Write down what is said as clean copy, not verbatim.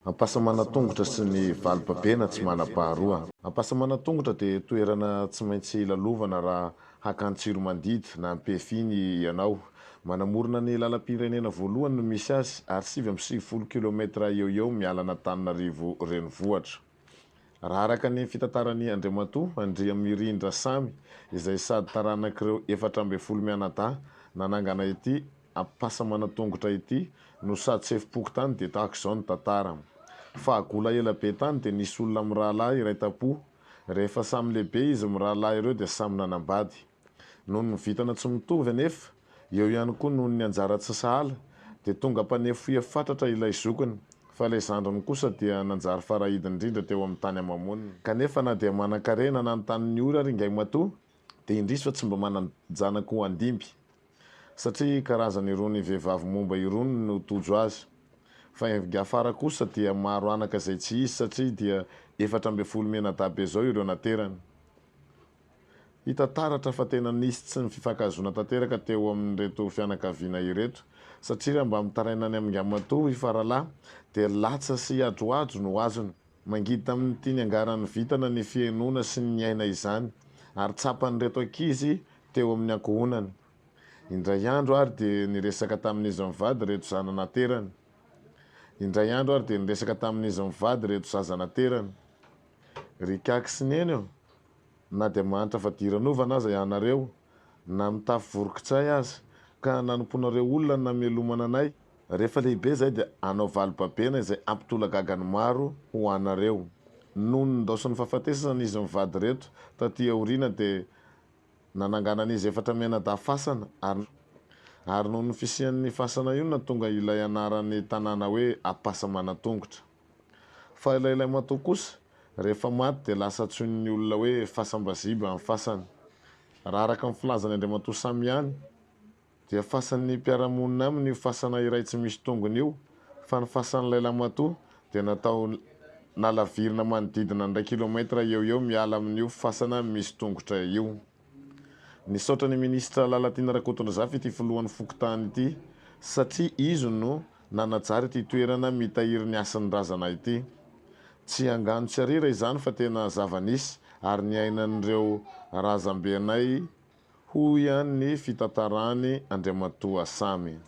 Ampasamana-tongotra sy ny valom-babena tsy manam-paharoa. Ampasamana-tongotra dia toerana tsy maintsy lalovana raha hakan-tsiro mandidy na ampefiny ianao. Manamorona ny lalam-pirenena voalohany no misy azy ary 7 kilometra eo mialana Antananarivo renivohitra. Raha araka ny fitantaran'ny Andriamatoa Andriamirindra Samy izay sady taranak'ireo 4 mianadahy nanangana ity ampasamana-tongotra ity no sady sefi-poko tany dia tahaka izao ny tantara. Fahagola ela be tany dia nisy olona mirahalahy iray tapo. Rehefa samy lehibe izy mirahalahy ireo dia samy nanambady. Noho ny vitana tsy mitovy anefa, eo ihany koa noho ny anjara tsy sahala dia tonga mpanefoia fatratra ilay zokiny. Fa ilay zandriny kosa dia nanjary farahidiny indrindra teo amin'ny tany amamoniny. Kanefa na dia manan-karena na ny tanin'ny ora Ringaimatoa dia indrisy fa tsy mba manan-janaka ho andimby. Satria karazany irony vehivavy momba irony no tojo azy. Fa afara kosa dia maro anaka izay tsy izy satria dia 14 mianadahy zao ireo naterany. Hita taratra fa tena nisy tsy ny fifankahazoana tanteraka teo amin'ireto fianakaviana ireto satria raha mba mitaraina any Ambohijatovo i Faralahy dia latsa sy adroadro no azony. Mangidy tamin'ny tiany angarany vitana ny fihainoana sy ny aina izany ary tsapan'ireto ankizy teo amin'ny ankohonany. Indray andro ary dia niresaka tamin'izy mivady reto zana naterany. Indray andro ary dia niresaka tamin'izy mivady reto zaza naterany. Rikaky sy neny eo, na dia manitra fa diranova aza ianareo, na mitafy vorokitsay aza, ka nanomponareo olona namelomana anay. Rehefa lehibe zay dia anao valom-babena izay ampitolagagany maro ho anareo. Noho ny ndaosiny fahafatesana izy mivady reto, taty aoriana dia nanangana an'izy 4 mianadahy fasana ary noho ny fisian'ny fasana io na tonga ilay anaran'ny tanàna hoe Ampasamana-tongotra. Fa ilay matoa kosa rehefa maty dia lasa tsoin'ny olona hoe fasambaziba amin'ny fasany. Raha araka ny filazany Andriamatoa Samy ihany dia fasan'ny mpiaramonina aminy io fasana iray tsy misy tongony io, fa ny fasan'ilay lamatoa dia natao nalavirina manodidina 1 kilometra eo miala amin'io fasana misy tongotra io. Nisaotra ny ministra Lalatiana Rakotondrazafy ity filohan'ny fokontany ity satria izy no nanajary ity toerana mitahiry ny asan'ny razana ity. Tsy angano tsy arira izany fa tena zava-nisy ary ny ainan'ireo razambenay ho ihany ny fitantarany Andriamatoa Samy.